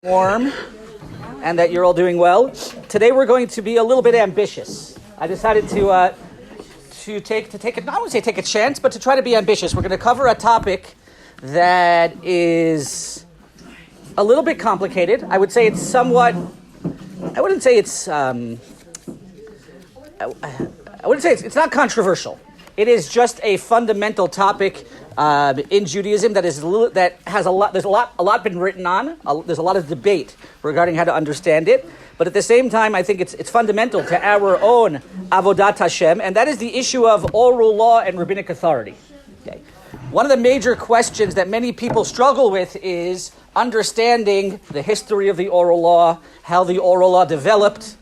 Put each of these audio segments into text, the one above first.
Warm and that you're all doing well. Today we're going to be a little bit ambitious. I decided to take it. I wouldn't say take a chance, but to try to be ambitious. We're going to cover a topic that is a little bit complicated. I would say it's somewhat. I wouldn't say it's. I wouldn't say it's not controversial. It is just a fundamental topic in Judaism that has a lot. There's a lot been written on. There's a lot of debate regarding how to understand it. But at the same time, I think it's fundamental to our own avodat Hashem, and that is the issue of oral law and rabbinic authority. Okay. One of the major questions that many people struggle with is understanding the history of the oral law, how the oral law developed,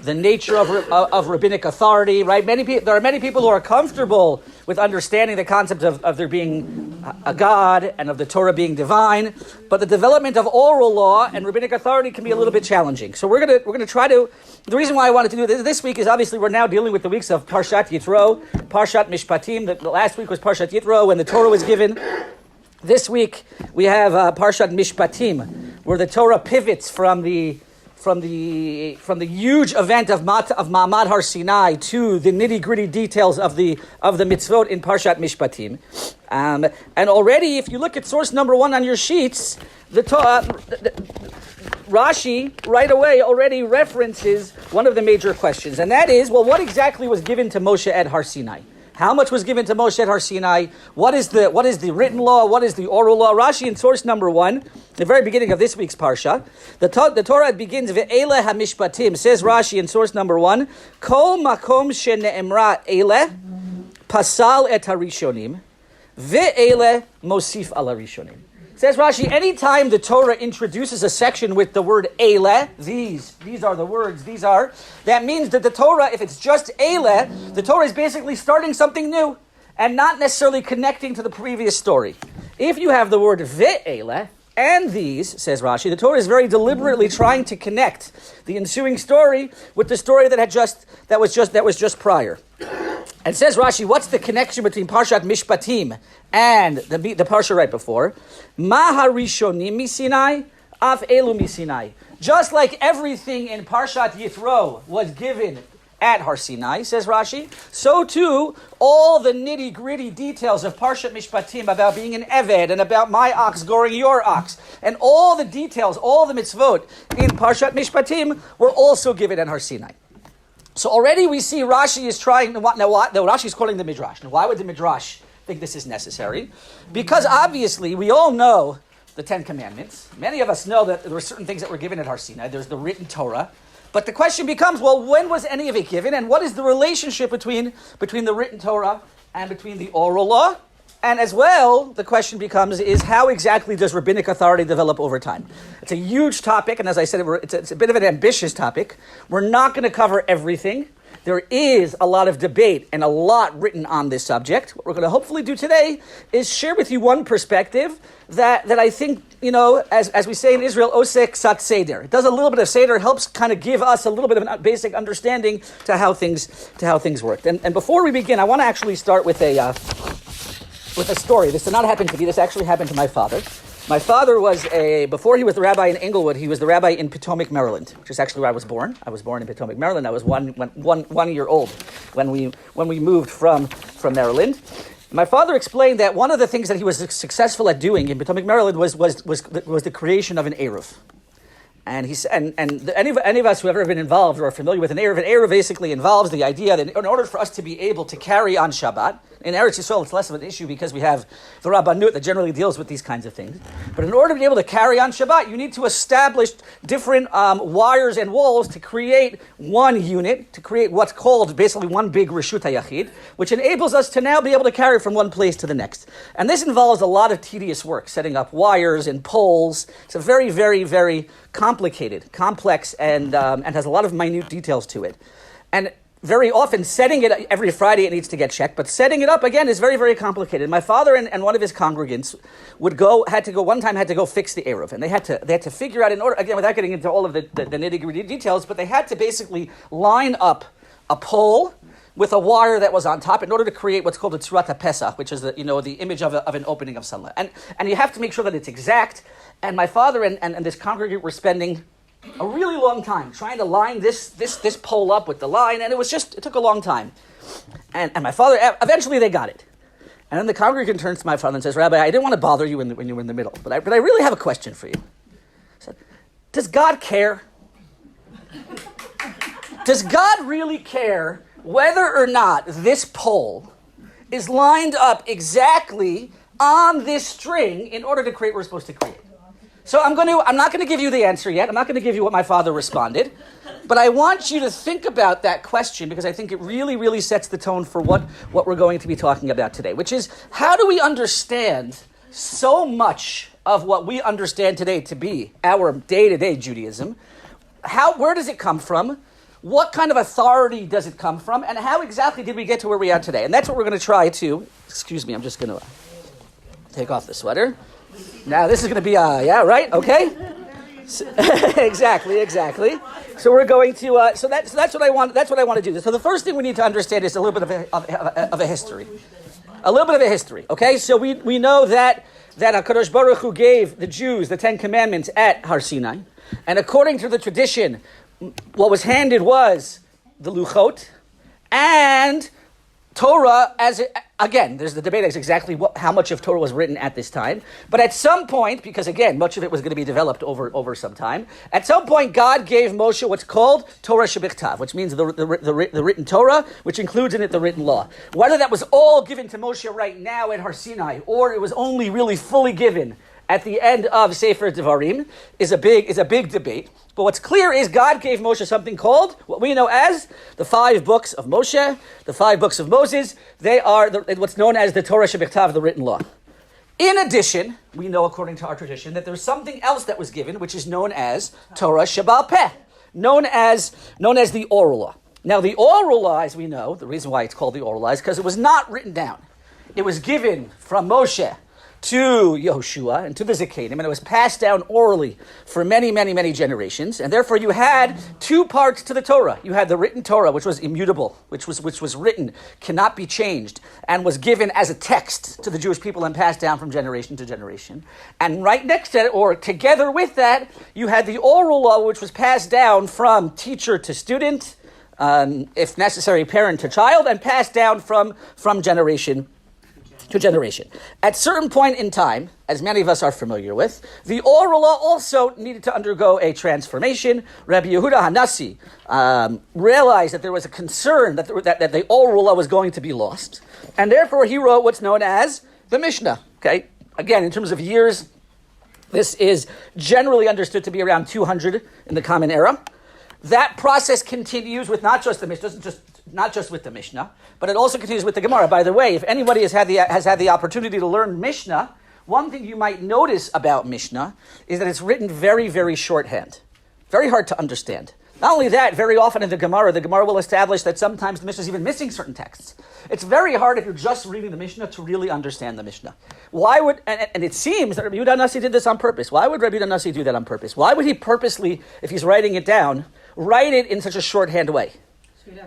the nature of rabbinic authority, right? There are many people who are comfortable with understanding the concept of there being a God and of the Torah being divine, but the development of oral law and rabbinic authority can be a little bit challenging. So we're gonna try to. The reason why I wanted to do this week is obviously we're now dealing with the weeks of Parshat Yitro, Parshat Mishpatim. The last week was Parshat Yitro when the Torah was given. This week we have Parshat Mishpatim, where the Torah pivots from the huge event of Ma'amad Har Sinai to the nitty-gritty details of the mitzvot in Parshat Mishpatim. And already, if you look at source number 1 on your sheets, Rashi right away already references one of the major questions, and that is, well, what exactly was given to Moshe at Har Sinai? How much was given to Moshe at Har Sinai? What is the written law? What is the oral law? Rashi in source number 1, the very beginning of this week's Parsha, the Torah begins, Ve'ele ha-mishpatim, says Rashi in source number 1, Kol makom shene'emra ele, pasal et ha-rishonim, ve'ele mosif al ha-rishonim. Says Rashi, anytime the Torah introduces a section with the word ele, these are the words, that means that the Torah, if it's just ele, the Torah is basically starting something new and not necessarily connecting to the previous story. If you have the word ve'ele and these, says Rashi, the Torah is very deliberately trying to connect the ensuing story with the story that was just prior. And says Rashi, what's the connection between Parshat Mishpatim and the Parsha right before? Ma harishonim misinai, af elu misinai. Just like everything in Parshat Yitro was given at Har Sinai, says Rashi, so too all the nitty-gritty details of Parshat Mishpatim about being an Eved and about my ox goring your ox, and all the details, all the mitzvot in Parshat Mishpatim were also given at Har Sinai. So already we see Rashi is trying. Now Rashi is quoting the Midrash. Now why would the Midrash think this is necessary? Because obviously we all know the Ten Commandments. Many of us know that there were certain things that were given at Har Sinai. There's the written Torah. But the question becomes, well, when was any of it given? And what is the relationship between the written Torah and between the oral law? And as well, the question becomes, is how exactly does rabbinic authority develop over time? It's a huge topic, and as I said, it's a bit of an ambitious topic. We're not going to cover everything. There is a lot of debate and a lot written on this subject. What we're going to hopefully do today is share with you one perspective that I think, as we say in Israel, osek sat seder. It does a little bit of seder, helps kind of give us a little bit of a basic understanding to how things work. And before we begin, I want to actually start with a story. This did not happen to me. This actually happened to my father. My father before he was the rabbi in Englewood, he was the rabbi in Potomac, Maryland, which is actually where I was born. I was born in Potomac, Maryland. I was one year old when we moved from Maryland. My father explained that one of the things that he was successful at doing in Potomac, Maryland was the creation of an eruv. And any of us who have ever been involved or are familiar with an eruv basically involves the idea that in order for us to be able to carry on Shabbat, in Eretz Yisrael it's less of an issue because we have the Rabbanut that generally deals with these kinds of things. But in order to be able to carry on Shabbat, you need to establish different wires and walls to create one unit, to create what's called basically one big Reshut HaYachid, which enables us to now be able to carry from one place to the next. And this involves a lot of tedious work, setting up wires and poles. It's a very, very, very complicated, complex, and has a lot of minute details to it. And very often, setting it every Friday, it needs to get checked, but setting it up again is very, very complicated. My father and one of his congregants had to go fix the eruv, and they had to figure out, in order, again, without getting into all of the nitty-gritty details, but they had to basically line up a pole with a wire that was on top in order to create what's called a Tzurat HaPesach, which is the image of an opening of sunlight. And you have to make sure that it's exact. And my father and this congregant were spending a really long time trying to line this pole up with the line, and it took a long time. And my father, eventually they got it. And then the congregant turns to my father and says, Rabbi, I didn't want to bother you when you were in the middle, but I really have a question for you. I said, does God care? Does God really care whether or not this pole is lined up exactly on this string in order to create what we're supposed to create? So I'm not going to give you the answer yet. I'm not going to give you what my father responded. But I want you to think about that question because I think it really, really sets the tone for what we're going to be talking about today, which is how do we understand so much of what we understand today to be our day-to-day Judaism? Where does it come from? What kind of authority does it come from? And how exactly did we get to where we are today? And that's what we're going to try to, excuse me, I'm just going to take off the sweater. Now this is going to be, yeah, right, okay. Exactly. So we're going to, so that's what I want to do. So the first thing we need to understand is a little bit of a history. A little bit of a history, okay? So we know that HaKadosh Baruch Hu gave the Jews the 10 Commandments at Har Sinai. And according to the tradition, what was handed was the Luchot and Torah. Again, there's the debate as exactly how much of Torah was written at this time. But at some point, because again, much of it was going to be developed over some time, at some point God gave Moshe what's called Torah Shebichtav, which means the written Torah, which includes in it the written law. Whether that was all given to Moshe right now at Har Sinai, or it was only really fully given at the end of Sefer Devarim, is a big debate. But what's clear is God gave Moshe something called, what we know as, the 5 books of Moshe, the 5 books of Moses. They are what's known as the Torah Shebichtav, the written law. In addition, we know according to our tradition that there's something else that was given, which is known as Torah Sheba'al Peh, known as the oral law. Now the oral law, as we know, the reason why it's called the oral law is because it was not written down. It was given from Moshe to Yehoshua and to the Zikanim, and it was passed down orally for many, many, many generations. And therefore, you had 2 parts to the Torah. You had the written Torah, which was immutable, which was written, cannot be changed, and was given as a text to the Jewish people and passed down from generation to generation. And right next to it, or together with that, you had the oral law, which was passed down from teacher to student, if necessary, parent to child, and passed down from generation to generation. At certain point in time, as many of us are familiar with, the oral law also needed to undergo a transformation. Rabbi Yehuda Hanassi realized that there was a concern that the oral law was going to be lost, and therefore he wrote what's known as the Mishnah. Okay, again, in terms of years, this is generally understood to be around 200 in the Common Era. That process continues with not just the Mishnah, not just with the Mishnah, but it also continues with the Gemara. By the way, if anybody has had the opportunity to learn Mishnah, one thing you might notice about Mishnah is that it's written very, very shorthand, very hard to understand. Not only that, very often in the Gemara will establish that sometimes the Mishnah is even missing certain texts. It's very hard if you're just reading the Mishnah to really understand the Mishnah. Why would, and it seems that Rabbi Yehuda Hanassi did this on purpose. Why would Rabbi Yehuda Hanassi do that on purpose? Why would he purposely, if he's writing it down, write it in such a shorthand way? So you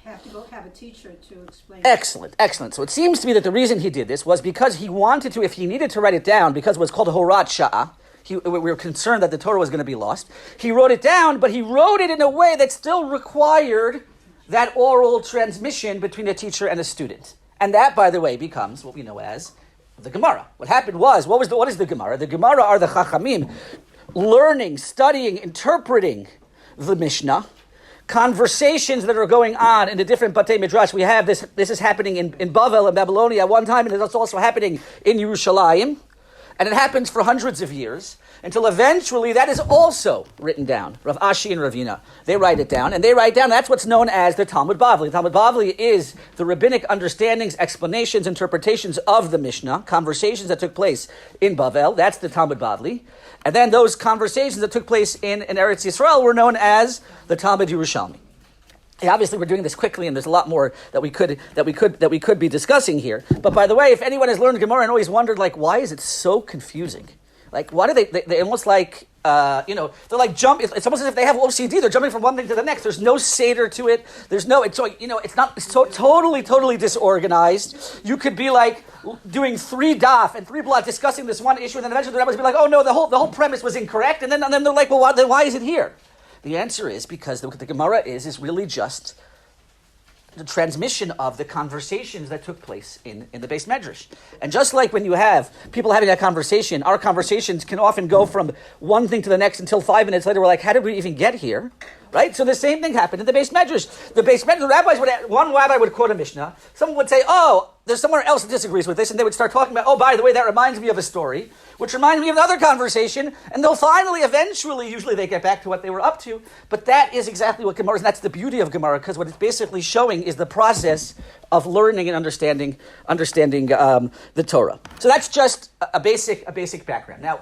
have to go have a teacher to explain. Excellent. So it seems to me that the reason he did this was because he wanted to, if he needed to write it down, because it was called a Horat Sha'ah, we were concerned that the Torah was going to be lost. He wrote it down, but he wrote it in a way that still required that oral transmission between a teacher and a student. And that, by the way, becomes what we know as the Gemara. What happened was, what is the Gemara? The Gemara are the Chachamim learning, studying, interpreting the Mishnah, conversations that are going on in the different Batei Midrash. We have this is happening in Bavel and Babylonia at one time, and it's also happening in Yerushalayim. And it happens for hundreds of years until eventually that is also written down. Rav Ashi and Ravina, they write it down, and they write down, that's what's known as the Talmud Bavli. The Talmud Bavli is the rabbinic understandings, explanations, interpretations of the Mishnah, conversations that took place in Bavel. That's the Talmud Bavli. And then those conversations that took place in Eretz Yisrael were known as the Talmud Yerushalmi. Obviously, we're doing this quickly, and there's a lot more that we could be discussing here. But by the way, if anyone has learned Gemara and always wondered, why is it so confusing? Like, why do they almost like, they're like it's almost as if they have OCD. They're jumping from one thing to the next. There's no seder to it. It's totally disorganized. You could be like doing 3 daf and 3 blot discussing this one issue, and then eventually the rabbis be like, oh no, the whole premise was incorrect. And then they're like, well, why is it here? The answer is because the Gemara is really just the transmission of the conversations that took place in the Beis Medrash. And just like when you have people having that conversation, our conversations can often go from one thing to the next until 5 minutes later we're like, how did we even get here? Right? So the same thing happened in the Beis Medrash. One rabbi would quote a Mishnah, someone would say, oh, there's somewhere else that disagrees with this, and they would start talking about, oh, by the way, that reminds me of a story, which reminds me of another conversation, and they'll eventually, usually they get back to what they were up to, but that is exactly what Gemara is, and that's the beauty of Gemara, because what it's basically showing is the process of learning and understanding the Torah. So that's just a basic background. Now,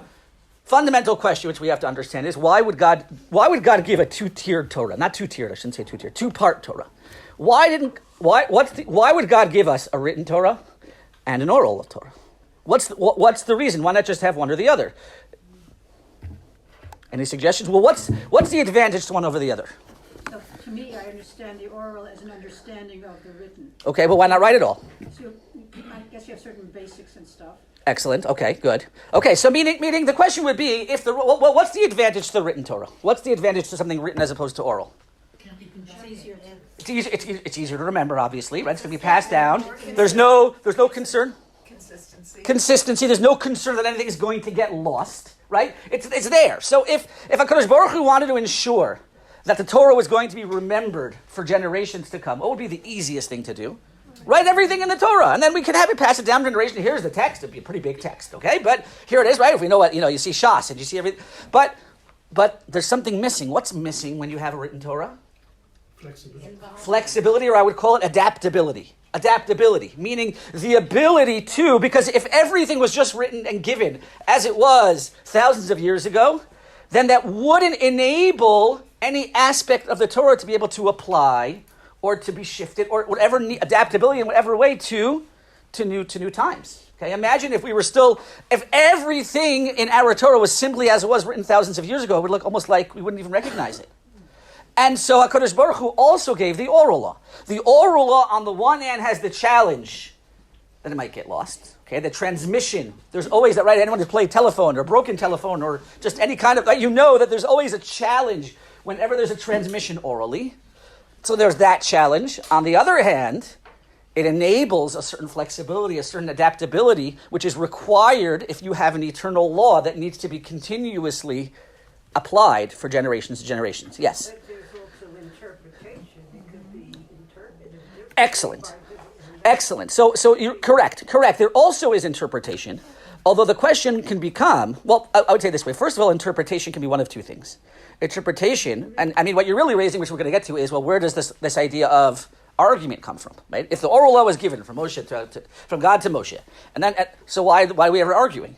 fundamental question which we have to understand is why would God give a 2-tiered Torah? Not 2-tiered, I shouldn't say 2-tiered, 2-part Torah. Why would God give us a written Torah and an oral Torah? What's the reason? Why not just have one or the other? Any suggestions? Well, what's the advantage to one over the other? So, to me, I understand the oral as an understanding of the written. Okay, well, why not write it all? So I guess you have certain basics and stuff. Excellent. Okay, good. Okay, so meaning the question would be, what's the advantage to the written Torah? What's the advantage to something written as opposed to oral? It's easier to remember, obviously, right? It's going to be passed down. There's no concern. Consistency. There's no concern that anything is going to get lost, right? It's there. So if HaKadosh Baruch Hu wanted to ensure that the Torah was going to be remembered for generations to come, what would be the easiest thing to do? Write everything in the Torah, and then we can have it pass it down generation. Here's the text. It'd be a pretty big text, okay? But here it is, right? If we know what, you see Shas, and you see everything. But there's something missing. What's missing when you have a written Torah? Flexibility, or I would call it adaptability. Adaptability, meaning the ability to, because if everything was just written and given as it was thousands of years ago, then that wouldn't enable any aspect of the Torah to be able to apply or to be shifted, or whatever adaptability in whatever way to new times. Okay, imagine if everything in our Torah was simply as it was written thousands of years ago, it would look almost like we wouldn't even recognize it. And so HaKadosh Baruch Hu also gave the oral law. The oral law, on the one hand, has the challenge that it might get lost. Okay, the transmission. There's always that, right? Anyone who's played telephone or broken telephone or just any kind of, you know that there's always a challenge whenever there's a transmission orally. So there's that challenge. On the other hand, it enables a certain flexibility, a certain adaptability, which is required if you have an eternal law that needs to be continuously applied for generations and generations. Yes? But there's also interpretation. It could be interpreted differently. Excellent. So you're correct. There also is interpretation, although the question can become, well, I would say this way. First of all, interpretation can be one of two things. Interpretation, and I mean, what you're really raising, which we're going to get to, is, well, where does this idea of argument come from, right? If the oral law was given from Moshe from God to Moshe, and then so why are we ever arguing?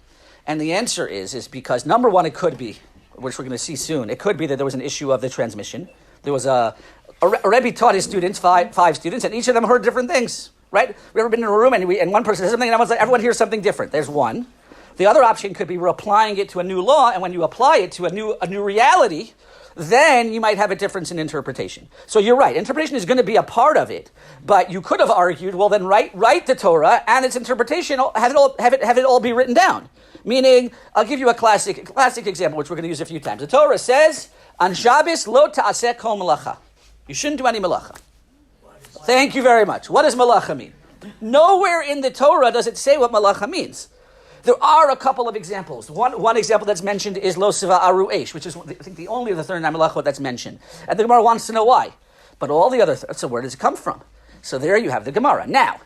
And the answer is because, number one, it could be, which we're going to see soon, it could be that there was an issue of the transmission. There was a Rabbi taught his students, five students, and each of them heard different things, right? We've ever been in a room and one person says something and everyone hears something different. There's one. The other option could be we're applying it to a new law, and when you apply it to a new reality, then you might have a difference in interpretation. So you're right, interpretation is going to be a part of it, but you could have argued, well, then write the Torah and its interpretation, have it all be written down. Meaning, I'll give you a classic example, which we're going to use a few times. The Torah says, "On Shabbos lo ta'aseh kol melacha." You shouldn't do any melacha. Thank you very much. What does melacha mean? Nowhere in the Torah does it say what melacha means. There are a couple of examples. One example that's mentioned is lo siva aru eish, which is, I think, the only of the 39 melachot that's mentioned. And the Gemara wants to know why. But all the other, so where does it come from? So there you have the Gemara. Now,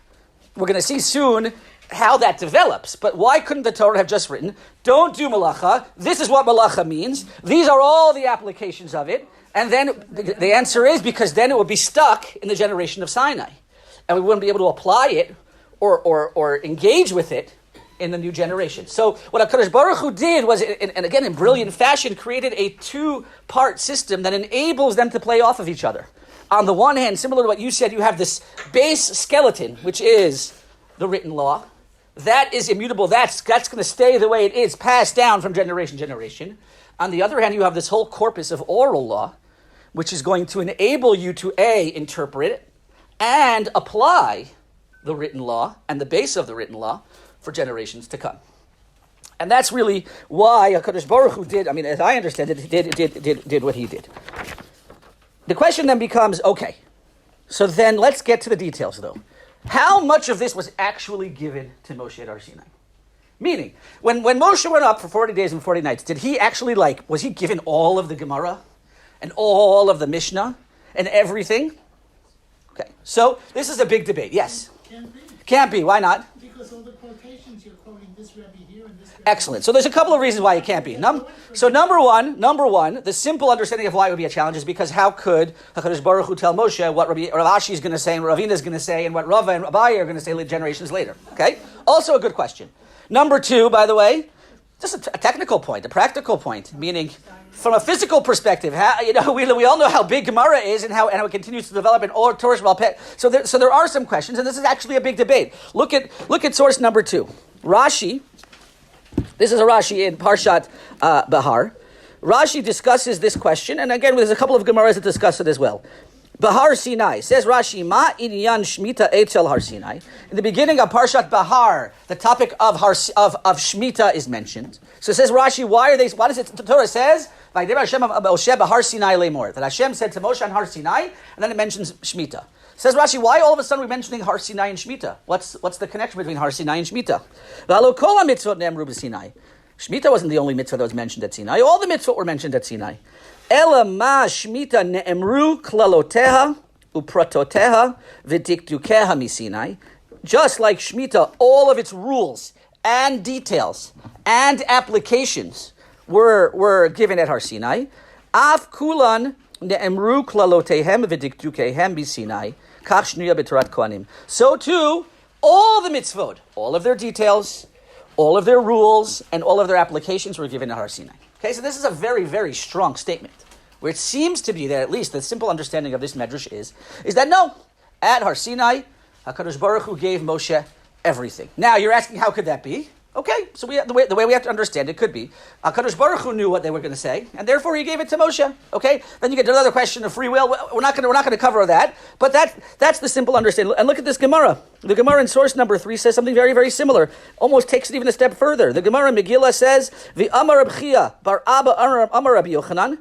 we're going to see soon how that develops. But why couldn't the Torah have just written, don't do malacha, this is what malacha means, these are all the applications of it, and then the answer is because then it would be stuck in the generation of Sinai. And we wouldn't be able to apply it or engage with it in the new generation. So what HaKadosh Baruch Hu did was, and again in brilliant fashion, created a two-part system that enables them to play off of each other. On the one hand, similar to what you said, you have this base skeleton, which is the written law, that is immutable. That's going to stay the way it is, passed down from generation to generation. On the other hand, you have this whole corpus of oral law, which is going to enable you to interpret and apply the written law and the base of the written law for generations to come. And that's really why HaKadosh Baruch Hu did, as I understand it, did what he did. The question then becomes, okay, so then let's get to the details though. How much of this was actually given to Moshe at Har Sinai? Meaning, when Moshe went up for 40 days and 40 nights, did he actually was he given all of the Gemara and all of the Mishnah and everything? Okay, so this is a big debate. Yes? Can't be. Can't be. Why not? Because all the quotations you're quoting this Rabbi here and this Rabbi. Excellent. So there's a couple of reasons why it can't be. So number one, the simple understanding of why it would be a challenge is because how could HaKadosh Baruch Hu tell Moshe what Rav Ashi is going to say and Ravina is going to say and what Rava and Rabbi are going to say generations later? Okay? Also a good question. Number two, by the way, just a technical point, a practical point, meaning from a physical perspective, we all know how big Gemara is and how it continues to develop in all TORAH Sheba'al Peh. So there are some questions, and this is actually a big debate. Look at source number 2. Rashi, this is a Rashi in Parshat Bahar. Rashi discusses this question, and again, there's a couple of Gemaras that discuss it as well. Bahar Sinai, says Rashi, Ma inyan Shmita etzel Har Sinai. In the beginning of Parshat Bahar, the topic of Shmita is mentioned. So says Rashi, why does it, the Torah says, that Hashem said to Moshe on Har Sinai, and then it mentions Shmita. Says Rashi, why all of a sudden are we mentioning Har Sinai and Shmita? What's the connection between Har Sinai and Shmita? Shmita wasn't the only mitzvah that was mentioned at Sinai. All the mitzvot were mentioned at Sinai. Ela ma Shmita ne'emru klaloteha upratoteha v'dikdukeha misinai. Just like Shmita, all of its rules and details and applications were given at Har Sinai. Af kulan ne'emru klalotehem v'dikdukehem misinai. Kach shnuya b'torat kohanim. So too, all the mitzvot, all of their details, all of their rules, and all of their applications were given at Har Sinai. Okay, so this is a very, very strong statement, where it seems to be that at least the simple understanding of this medrash is that no, at Har Sinai, HaKadosh Baruch Hu gave Moshe everything. Now, you're asking, how could that be? Okay, so the way we have to understand it could be, HaKadosh Baruch Hu knew what they were going to say, and therefore he gave it to Moshe. Okay, then you get another question of free will. We're not going to cover that, but that's the simple understanding. And look at this Gemara. The Gemara in source number 3 says something very, very similar. Almost takes it even a step further. The Gemara in Megillah says, "The Amar Reb Chia bar Abba Amar Rabbi Yochanan."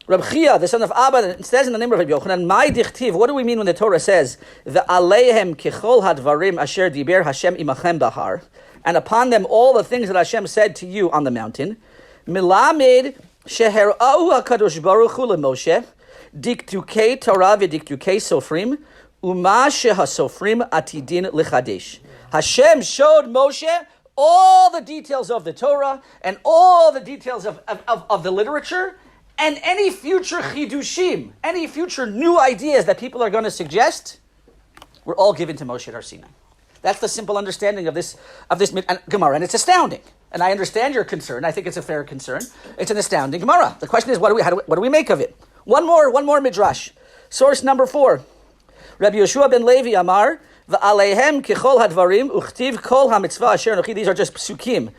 Reb Chia, the son of Abba, it says in the name of Rabbi Yochanan, "My dichtiv." What do we mean when the Torah says, "The aleihem kichol hadvarim asher diber Hashem imachem bahar"? And upon them all the things that Hashem said to you on the mountain. Milamed sheherau HaKadosh Baruch Hu leMoshe diktukei Torah v'diktukei sofrim uma shehasofrim atidin lichadesh. Hashem showed Moshe all the details of the Torah and all the details of the literature and any future chidushim, any future new ideas that people are going to suggest were all given to Moshe at Har Sinai. That's the simple understanding of this Gemara, and it's astounding. And I understand your concern. I think it's a fair concern. It's an astounding Gemara. The question is, what do we make of it? One more midrash. Source number 4. Rabbi Yeshua ben Levi Amar v'aleihem kichol hadvarim uchtiv kol hamitzvah asher anochi. These are just psukim.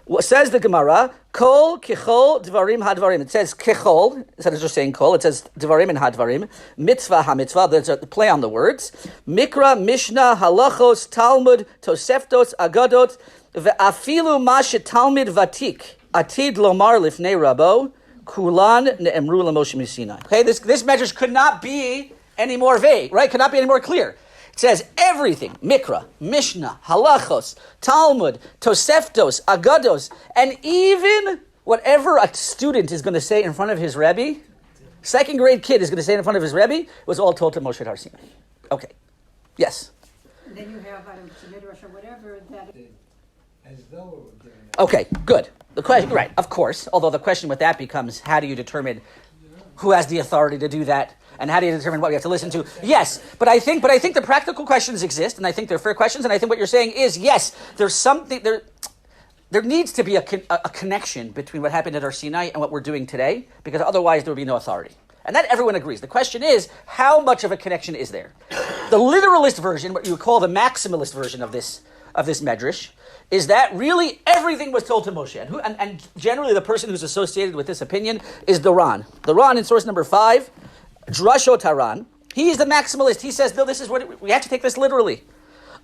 What says the Gemara? Kol kichol dvarim hadvarim. It says kichol instead of just saying kol. It says dvarim and hadvarim. Mitzvah hamitzvah. There's a play on the words. Mikra, Mishnah, Halachos, Talmud, Toseftos, Agadot, ve'afilu ma shetalmid vatik atid lomar lifnei rabo kulan ne'emru l'Moshe misinai. Okay, this medrash could not be any more vague, right? Could not be any more clear. It says everything, Mikra, Mishnah, Halachos, Talmud, Toseftos, Agados, and even whatever a student is going to say in front of his Rebbe, second grade kid is going to say in front of his Rebbe, was all told to Moshe at Har Sinai. Okay. Yes? And then you have, I don't know, Midrash or whatever, that... As though it were given. Okay, good. The question, right, of course, although the question with that becomes, how do you determine who has the authority to do that? And how do you determine what we have to listen to? Yes, but I think the practical questions exist, and I think they're fair questions, and I think what you're saying is, yes, there's something, there needs to be a connection between what happened at Har Sinai and what we're doing today, because otherwise there would be no authority. And that everyone agrees. The question is, how much of a connection is there? The literalist version, what you would call the maximalist version of this medrash, is that really everything was told to Moshe. And generally the person who's associated with this opinion is the Ran. The Ran in source number 5, Drashot Haran. He is the maximalist. He says, no, this is what, we have to take this literally.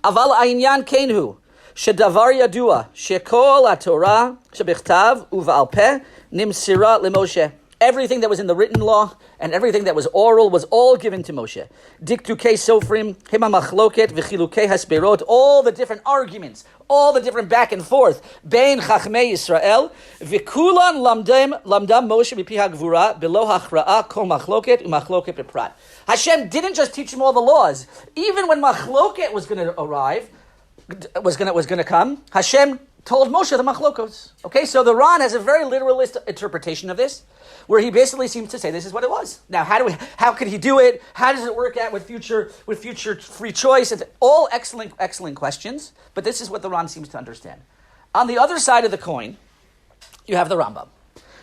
Aval Ainyan Kenhu, Shedavar Yadua, Shekol HaTorah, Shebichtav, Uval Peh, Nimsira LeMoshe. Everything that was in the written law and everything that was oral was all given to Moshe. Diktukei Sofrim, Hima Machloket, V'chilukei Hasperot, all the different arguments, all the different back and forth. Bein Chachmei Yisrael, V'kulan lamdam Moshe Mipi HaGvura, Below HaChra'a, Kol Machloket, U'Machloket Beprat. Hashem didn't just teach him all the laws. Even when Machloket was going to arrive, was going to come, Hashem told Moshe the machlokos. Okay, so the Ran has a very literalist interpretation of this, where he basically seems to say this is what it was. Now, how could he do it? How does it work out with future free choice? It's all excellent questions, but this is what the Ran seems to understand. On the other side of the coin, you have the Rambam.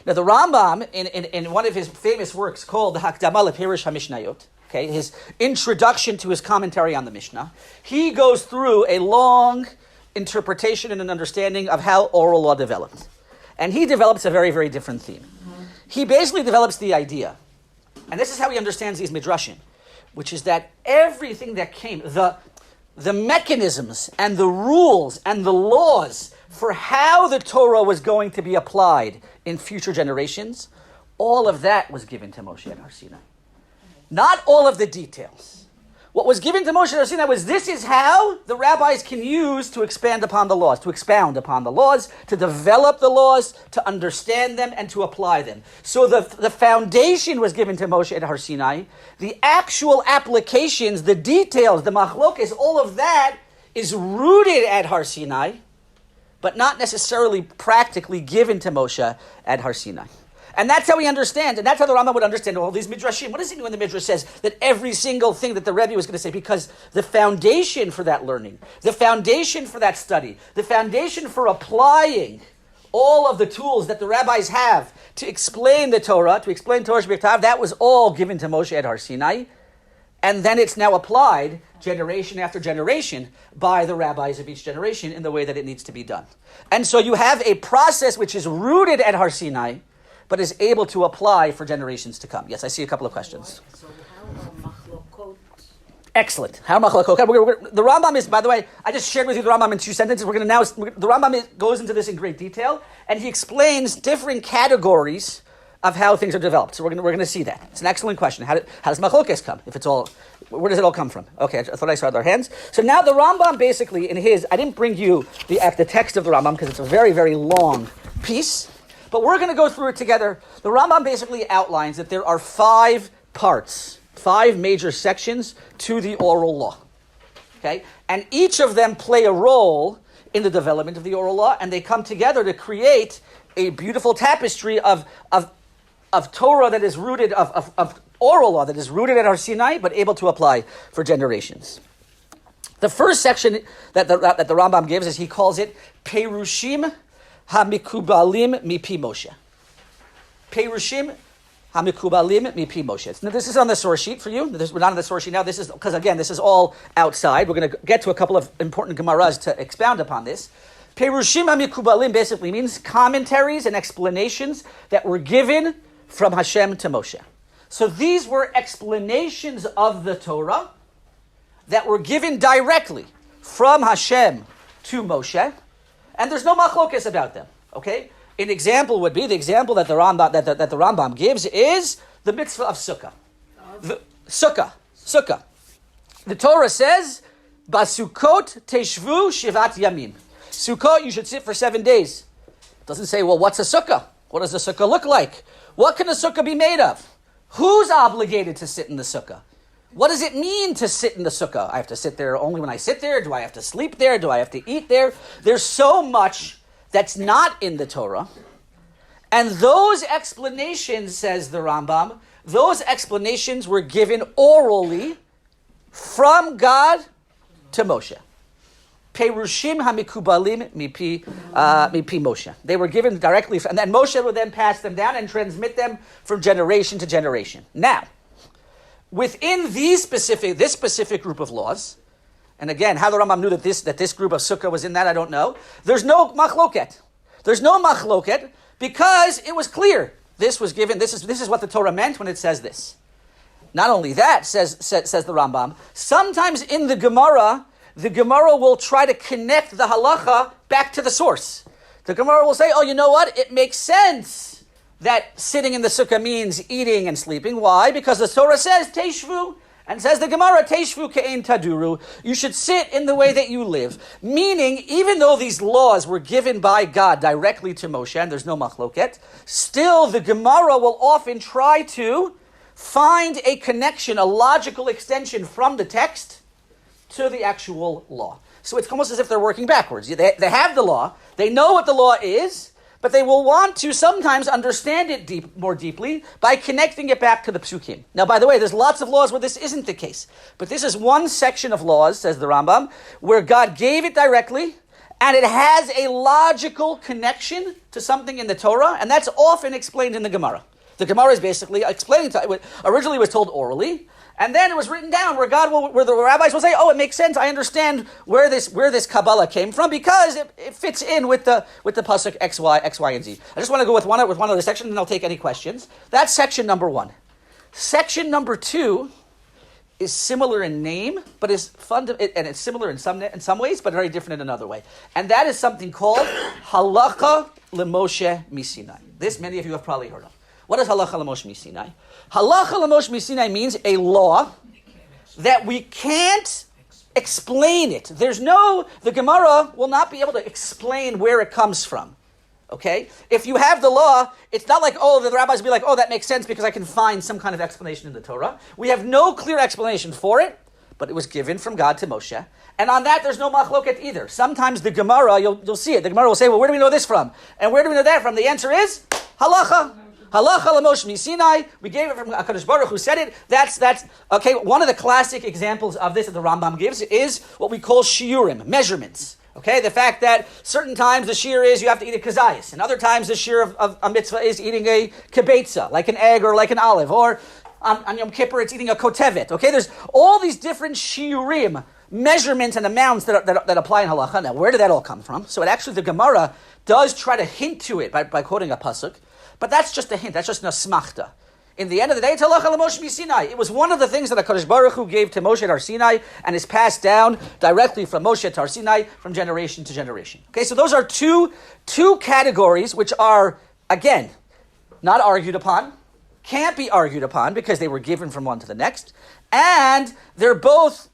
Now, the Rambam, in one of his famous works called the Hakdama LePerush HaMishnayot, okay, his introduction to his commentary on the Mishnah, he goes through a long interpretation and an understanding of how oral law developed. And he develops a very, very different theme. He basically develops the idea, and this is how he understands these midrashim, which is that everything that came, the mechanisms and the rules and the laws for how the Torah was going to be applied in future generations, all of that was given to Moshe at Har Sinai. Not all of the details. What was given to Moshe at Har Sinai was, this is how the rabbis can use to expand upon the laws, to expound upon the laws, to develop the laws, to understand them, and to apply them. So the foundation was given to Moshe at Har Sinai. The actual applications, the details, the machlokes, all of that is rooted at Har Sinai, but not necessarily practically given to Moshe at Har Sinai. And that's how he understands, and that's how the Rambam would understand all these midrashim. What does he mean when the midrash says that every single thing that the Rebbe was going to say? Because the foundation for that learning, the foundation for that study, the foundation for applying all of the tools that the rabbis have to explain the Torah, to explain Torah Shebiktav, that was all given to Moshe at Har Sinai. And then it's now applied generation after generation by the rabbis of each generation in the way that it needs to be done. And so you have a process which is rooted at Har Sinai, but is able to apply for generations to come. Yes, I see a couple of questions. So how are machlokot? Excellent. How machlokot? The Rambam is, by the way, I just shared with you the Rambam in 2 sentences. The Rambam goes into this in great detail, and he explains different categories of how things are developed. So we're going to see that. It's an excellent question. How does machlokes come? Where does it all come from? Okay, I thought I saw our hands. So now the Rambam basically in his, I didn't bring you the text of the Rambam because it's a very, very long piece. But we're going to go through it together. The Rambam basically outlines that there are 5 parts, 5 major sections to the oral law. Okay? And each of them play a role in the development of the oral law, and they come together to create a beautiful tapestry of Torah that is rooted, of oral law that is rooted at Har Sinai, but able to apply for generations. The first section that the Rambam gives is, he calls it Perushim Hamikubalim Mipi Moshe. Perushim Hamikubalim Mipi Moshe. Now, this is on the source sheet for you. We're not on the source sheet now. This is, because again, this is all outside. We're going to get to a couple of important Gemaras to expound upon this. Perushim Hamikubalim basically means commentaries and explanations that were given from Hashem to Moshe. So these were explanations of the Torah that were given directly from Hashem to Moshe. And there's no machlokes about them, okay? An example would be, the example that the Rambam gives is the mitzvah of Sukkah. Sukkah. The Torah says, Basukot teshvu shivat yamim. Sukkot, you should sit for 7 days. It doesn't say, well, what's a sukkah? What does a sukkah look like? What can a sukkah be made of? Who's obligated to sit in the sukkah? What does it mean to sit in the sukkah? I have to sit there only when I sit there? Do I have to sleep there? Do I have to eat there? There's so much that's not in the Torah. And those explanations, says the Rambam, those explanations were given orally from God to Moshe. Perushim hamikubalim mipi Moshe. They were given directly, and then Moshe would then pass them down and transmit them from generation to generation. Now, within this specific group of laws, And again, how the Rambam knew that this group of sukkah was in that, I don't know. There's no machloket. There's no machloket because it was clear. This was given. This is what the Torah meant when it says this. Not only that, says the Rambam, sometimes in the Gemara will try to connect the halacha back to the source. The Gemara will say, oh, you know what? It makes sense that sitting in the sukkah means eating and sleeping. Why? Because the Torah says, Teshvu, and says the Gemara, Teshvu ke'ein taduru. You should sit in the way that you live. Meaning, even though these laws were given by God directly to Moshe, and there's no machloket, still the Gemara will often try to find a connection, a logical extension from the text to the actual law. So it's almost as if they're working backwards. They have the law, they know what the law is, but they will want to sometimes understand it more deeply by connecting it back to the psukim. Now, by the way, there's lots of laws where this isn't the case. But this is one section of laws, says the Rambam, where God gave it directly, and it has a logical connection to something in the Torah, and that's often explained in the Gemara. The Gemara is basically explaining to it. Originally, it was told orally, and then it was written down where the rabbis will say, "Oh, it makes sense. I understand where this Kabbalah came from because it fits in with the pasuk X, Y, and Z." I just want to go with one of the sections, and I'll take any questions. That's section number 1. Section number 2 is similar in name, but is and it's similar in some ways, but very different in another way. And that is something called Halacha L'Moshe Misinai. This many of you have probably heard of. What is halacha l'moshe misinai? Halacha l'moshe misinai means a law that we can't explain it. The Gemara will not be able to explain where it comes from. Okay? If you have the law, it's not like, the rabbis will be like, that makes sense because I can find some kind of explanation in the Torah. We have no clear explanation for it, but it was given from God to Moshe. And on that, there's no machloket either. Sometimes the Gemara, you'll see it. The Gemara will say, well, where do we know this from? And where do we know that from? The answer is halacha. Halacha l'moshe misinai. We gave it from HaKadosh Baruch who said it. That's okay. One of the classic examples of this that the Rambam gives is what we call shiurim, measurements. Okay, the fact that certain times the shear is you have to eat a kazayas, and other times the shear of a mitzvah is eating a kibetza, like an egg or like an olive, or on Yom Kippur it's eating a kotevet. Okay, there's all these different shiurim, measurements and amounts that apply in halacha. Now, where did that all come from? So the Gemara does try to hint to it by quoting a pasuk. But that's just a hint. That's just an asmachta. In the end of the day, it's halacha l'moshe misinai. It was one of the things that HaKadosh Baruch Hu gave to Moshe at Har Sinai and is passed down directly from Moshe to Har Sinai from generation to generation. Okay, so those are two categories which are, again, not argued upon, can't be argued upon because they were given from one to the next, and they're both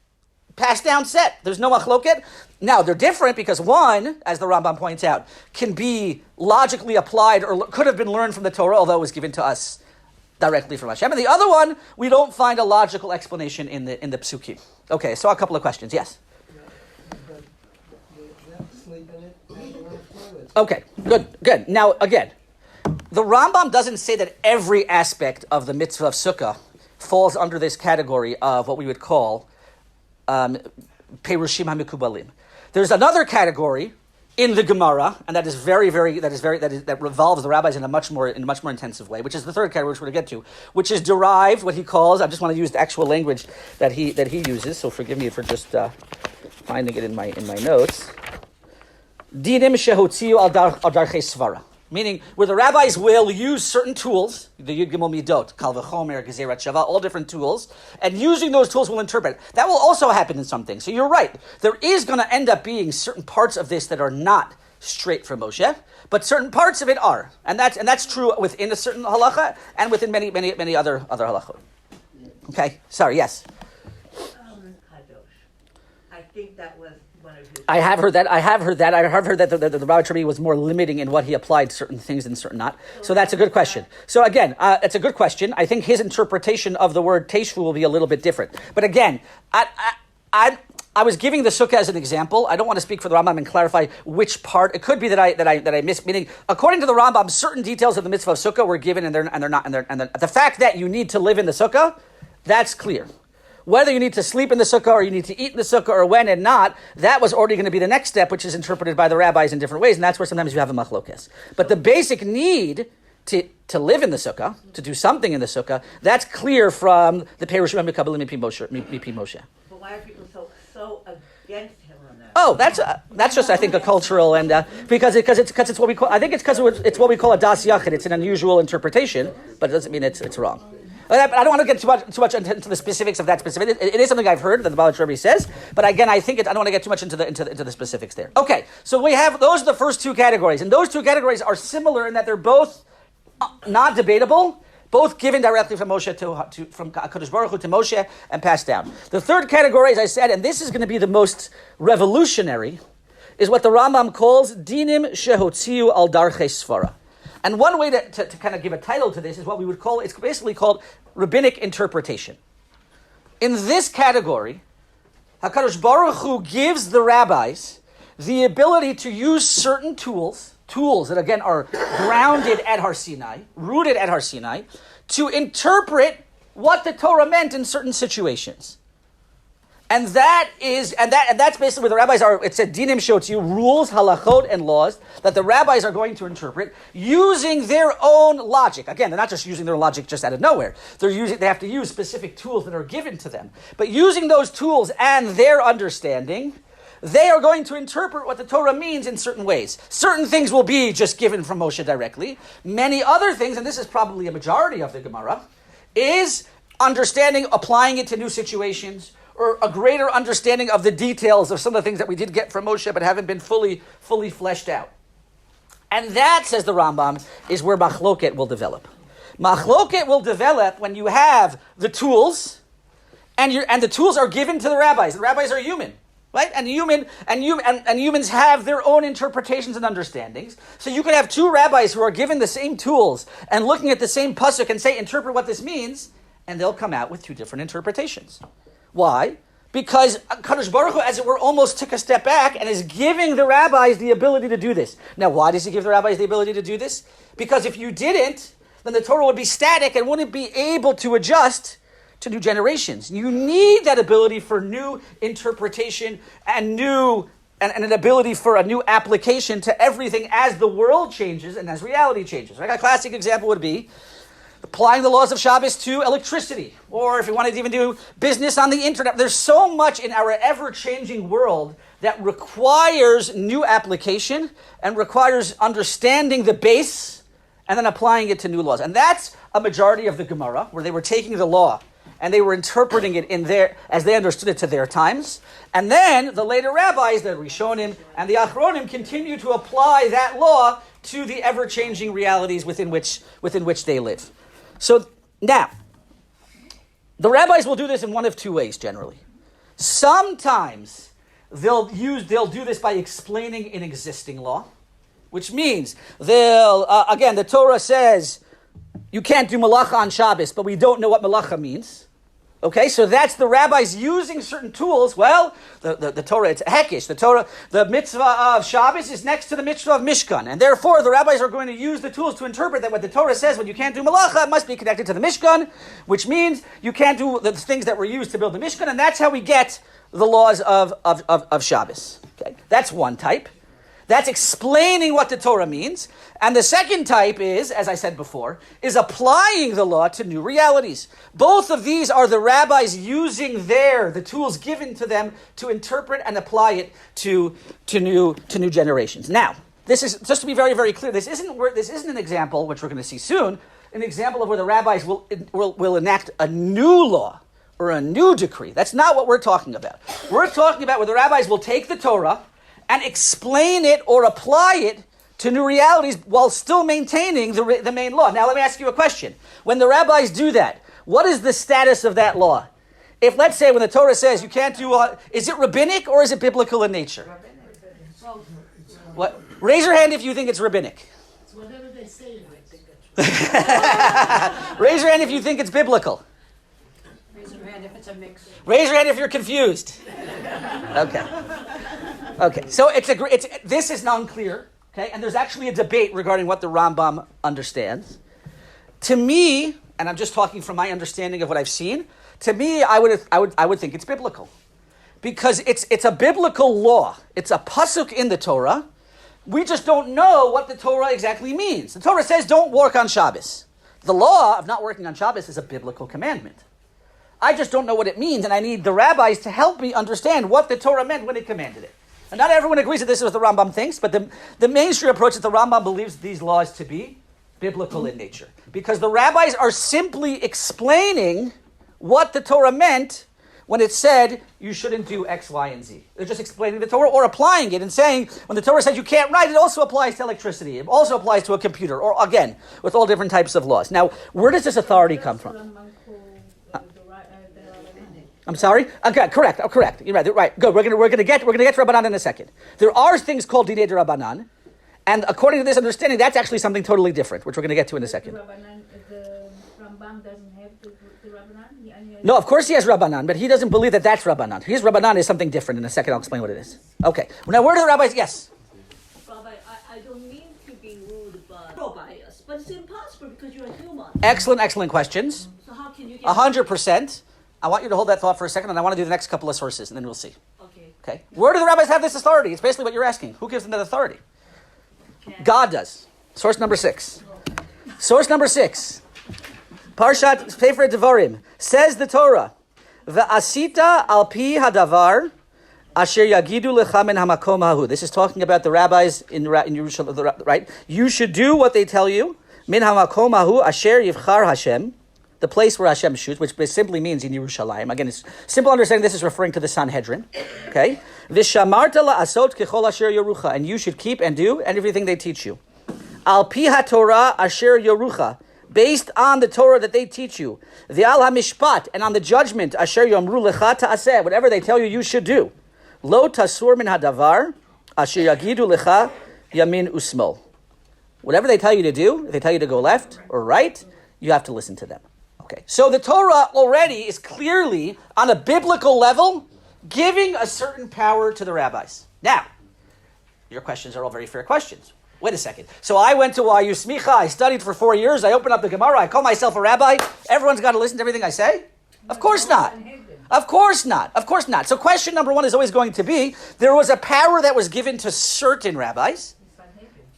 passed down set. There's no machloket. Now, they're different because one, as the Rambam points out, can be logically applied or could have been learned from the Torah, although it was given to us directly from Hashem. And the other one, we don't find a logical explanation in the psukim. Okay, so a couple of questions. Yes? Okay, good. Now, again, the Rambam doesn't say that every aspect of the mitzvah of sukkah falls under this category of what we would call Perushim HaMikubalim. There's another category in the Gemara, and that revolves the rabbis in a much more intensive way, which is the third category which we're going to get to, which is derived, what he calls, I just want to use the actual language that he uses, so forgive me for just finding it in my notes. Dinim shehotziu al darchei svara. Meaning, where the rabbis will use certain tools, the Yud Gimel Midot, Kal V'chomer, Gezerat Shava, all different tools, and using those tools will interpret. That will also happen in some things. So you're right. There is going to end up being certain parts of this that are not straight from Moshe, but certain parts of it are. And that's true within a certain halacha and within many other halachot. Okay? Sorry, yes? Kadosh. I think that was one of his... I have heard that. I have heard that the Rabbi was more limiting in what he applied certain things and certain not. So that's a good question. So again, it's a good question. I think his interpretation of the word teshvu will be a little bit different. But again, I was giving the sukkah as an example. I don't want to speak for the Rambam and clarify which part. It could be that I missed. Meaning, according to the Rambam, certain details of the mitzvah of sukkah were given, and they're not. And the fact that you need to live in the sukkah, that's clear. Whether you need to sleep in the sukkah or you need to eat in the sukkah or when and not, that was already going to be the next step, which is interpreted by the rabbis in different ways, and that's where sometimes you have a machlokes. But the basic need to live in the sukkah, to do something in the sukkah, that's clear from the Perushim HaMikabalim Mipi Moshe. But why are people so against him on that. Oh, that's just, I think, a cultural and because it's what we call, I think it's because it's what we call a das yachid. It's an unusual interpretation, but it doesn't mean it's wrong. I don't want to get too much into the specifics of that specific. It is something I've heard that the Baal Rebbe says, but again, I don't want to get too much into the specifics there. Okay, so we have those are the first two categories, and those two categories are similar in that they're both not debatable, both given directly from Moshe from Hakadosh Baruch Hu to Moshe and passed down. The third category, as I said, and this is going to be the most revolutionary, is what the Rambam calls dinim shehotziu al darchei svara. And one way to kind of give a title to this is what we would call, it's basically called rabbinic interpretation. In this category, HaKadosh Baruch Hu gives the rabbis the ability to use certain tools that again are grounded at Har Sinai, rooted at Har Sinai, to interpret what the Torah meant in certain situations. And that's basically where the rabbis are. It said dinim shotziu, rules, halachot, and laws that the rabbis are going to interpret using their own logic. Again, they're not just using their logic just out of nowhere. They have to use specific tools that are given to them. But using those tools and their understanding, they are going to interpret what the Torah means in certain ways. Certain things will be just given from Moshe directly. Many other things, and this is probably a majority of the Gemara, is understanding, applying it to new situations, or a greater understanding of the details of some of the things that we did get from Moshe but haven't been fully fleshed out. And that, says the Rambam, is where machloket will develop. Machloket will develop when you have the tools, and the tools are given to the rabbis. The rabbis are human, right? And humans have their own interpretations and understandings. So you could have two rabbis who are given the same tools and looking at the same pasuk and say, interpret what this means, and they'll come out with two different interpretations. Why? Because Kadosh Baruch Hu, as it were, almost took a step back and is giving the rabbis the ability to do this. Now, why does he give the rabbis the ability to do this? Because if you didn't, then the Torah would be static and wouldn't be able to adjust to new generations. You need that ability for new interpretation and an ability for a new application to everything as the world changes and as reality changes. Right? A classic example would be applying the laws of Shabbos to electricity, or if you wanted to even do business on the internet. There's so much in our ever-changing world that requires new application and requires understanding the base and then applying it to new laws. And that's a majority of the Gemara, where they were taking the law and they were interpreting it as they understood it to their times. And then the later rabbis, the Rishonim and the Achronim, continue to apply that law to the ever-changing realities within which they live. So now, the rabbis will do this in one of two ways generally. Sometimes they'll do this by explaining an existing law, which means again, the Torah says you can't do malacha on Shabbos, but we don't know what malacha means. Okay, so that's the rabbis using certain tools. Well, the Torah, it's hekish. The mitzvah of Shabbos is next to the mitzvah of Mishkan. And therefore, the rabbis are going to use the tools to interpret that what the Torah says when you can't do malacha, it must be connected to the Mishkan, which means you can't do the things that were used to build the Mishkan. And that's how we get the laws of Shabbos. Okay, that's one type. That's explaining what the Torah means. And the second type is, as I said before, is applying the law to new realities. Both of these are the rabbis using the tools given to them to interpret and apply it to new generations. Now, this is, just to be very, very clear, this isn't an example, which we're going to see soon, an example of where the rabbis will enact a new law or a new decree. That's not what we're talking about. We're talking about where the rabbis will take the Torah and explain it or apply it to new realities while still maintaining the main law. Now, let me ask you a question. When the rabbis do that, what is the status of that law? If, let's say, when the Torah says you can't do, is it rabbinic or is it biblical in nature? What? Raise your hand if you think it's rabbinic. It's whatever they say it is. Raise your hand if you think it's biblical. Raise your hand if it's a mix. Raise your hand if you're confused. Okay. So this is unclear. Okay, and there's actually a debate regarding what the Rambam understands. To me, and I'm just talking from my understanding of what I've seen, to me, I would think it's biblical, because it's a biblical law. It's a pasuk in the Torah. We just don't know what the Torah exactly means. The Torah says don't work on Shabbos. The law of not working on Shabbos is a biblical commandment. I just don't know what it means, and I need the rabbis to help me understand what the Torah meant when it commanded it. And not everyone agrees that this is what the Rambam thinks, but the mainstream approach that the Rambam believes these laws to be biblical in nature. Because the rabbis are simply explaining what the Torah meant when it said you shouldn't do X, Y, and Z. They're just explaining the Torah or applying it and saying when the Torah says you can't write, it also applies to electricity. It also applies to a computer, or again, with all different types of laws. Now, where does this authority come from? I'm sorry? Okay, correct. You're right. Good. We're gonna get to Rabbanan in a second. There are things called Dinei de Rabbanan, and according to this understanding, that's actually something totally different, which we're gonna get to in a second. The Rambam doesn't have the Rabbanan? No, of course he has Rabbanan, but he doesn't believe that that's Rabbanan. His Rabbanan is something different. In a second, I'll explain what it is. Okay. Now, where do the rabbis? Yes. Rabbi, I don't mean to be rude, but bias. But it's impossible because you're a human. Excellent questions. So how can you get 100%. I want you to hold that thought for a second, and I want to do the next couple of sources, and then we'll see. Okay. Where do the rabbis have this authority? It's basically what you're asking. Who gives them that authority? God does. Source number 6. Parshat Sefer Devarim. Says the Torah, V'asita al pi hadavar asher yagidu lecha min hamakom hahu. This is talking about the rabbis in Yerushalayim, right? You should do what they tell you. Min hamakom hahu asher yivchar Hashem. The place where Hashem shoots, which simply means in Yerushalayim. Again, it's simple understanding. This is referring to the Sanhedrin. Okay, Vishamarta la'asot kechol asher yorucha, and you should keep and do everything they teach you. Al pi haTorah asher yorucha, based on the Torah that they teach you. V'al hamishpat, and on the judgment asher yomru lecha ta'aseh, whatever they tell you, you should do. Lo tasur min hadavar asher yagidu lecha yamin usmol. Whatever they tell you to do, if they tell you to go left or right, you have to listen to them. Okay, so the Torah already is clearly, on a biblical level, giving a certain power to the rabbis. Now, your questions are all very fair questions. Wait a second. So I went to OUisrael, I studied for 4 years, I opened up the Gemara, I call myself a rabbi, everyone's got to listen to everything I say? Of course not. Of course not. So question number 1 is always going to be, there was a power that was given to certain rabbis,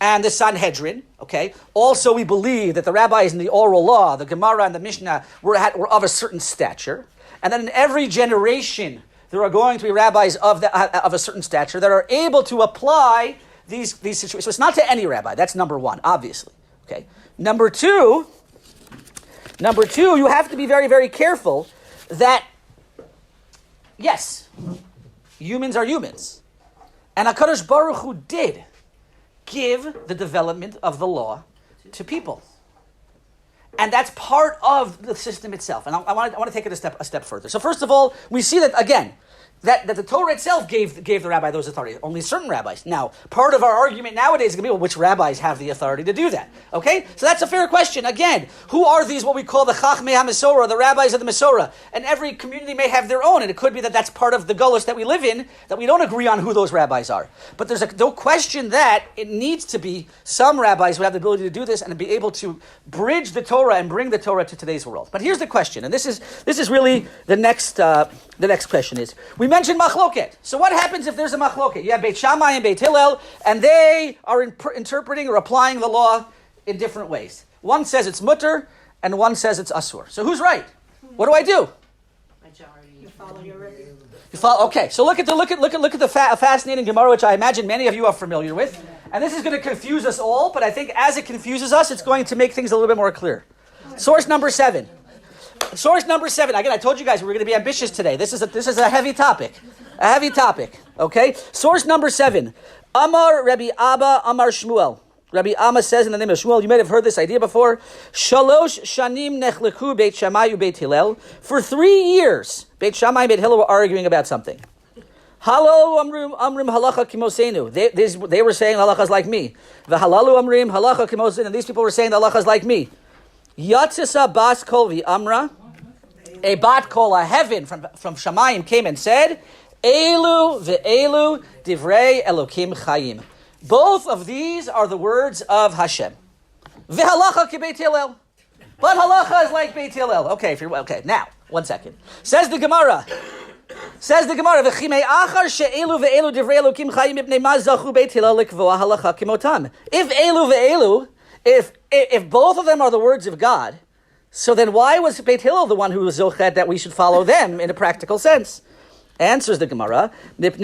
and the Sanhedrin, okay? Also, we believe that the rabbis in the oral law, the Gemara and the Mishnah, were of a certain stature. And then in every generation, there are going to be rabbis of a certain stature that are able to apply these situations. So it's not to any rabbi. That's number 1, obviously. Okay. Number two, you have to be very, very careful that, yes, humans are humans. And HaKadosh Baruch Hu did give the development of the law to people. And that's part of the system itself. And I want to take it a step further. So first of all, we see that, again, that the Torah itself gave the rabbi those authorities, only certain rabbis. Now, part of our argument nowadays is going to be, well, which rabbis have the authority to do that? Okay? So that's a fair question. Again, who are these, what we call the Chachmei HaMesorah, the rabbis of the Mesorah? And every community may have their own, and it could be that that's part of the gullus that we live in, that we don't agree on who those rabbis are. But there's no question that it needs to be some rabbis who have the ability to do this and be able to bridge the Torah and bring the Torah to today's world. But here's the question, and this is really the next question is, we mentioned machloket. So what happens if there's a machloket? You have Beit Shammai and Beit Hillel, and they are interpreting or applying the law in different ways. One says it's mutter, and one says it's asur. So who's right? What do I do? You follow your Rebbe. Okay, so look at the fascinating Gemara, which I imagine many of you are familiar with. And this is going to confuse us all, but I think as it confuses us, it's going to make things a little bit more clear. Source number 7. Again, I told you guys we were going to be ambitious today. This is a heavy topic. Okay? Source number 7. Amar Rabbi Abba Amar Shmuel. Rabbi Amma says in the name of Shmuel, you may have heard this idea before. Shalosh shanim nechlechu Beit Shammai u Beit Hillel. For 3 years, Beit Shammai and Beit Hillel were arguing about something. Halalu amrim halacha kimosenu. They were saying halacha is like me. V'halalu amrim halacha kimosenu. And these people were saying the halacha is like me. Yatzisa bas kol v'amra. A bat kol, a heaven from Shamayim came and said, Elu ve'elu divrei Elokim chayim. Both of these are the words of Hashem. V'halacha ki Beit Hillel. But halacha is like Beit Hillel. Okay, now, 1 second. Says the Gemara, V'chimei achar she'elu ve'elu divrei Elokim chayim ibnei ma zachu Beit Hillel likvoa halacha kimotam. If elu ve'elu, if both of them are the words of God, So then why was Beit Hillel the one who was zochet that we should follow them in a practical sense? Answers the Gemara, because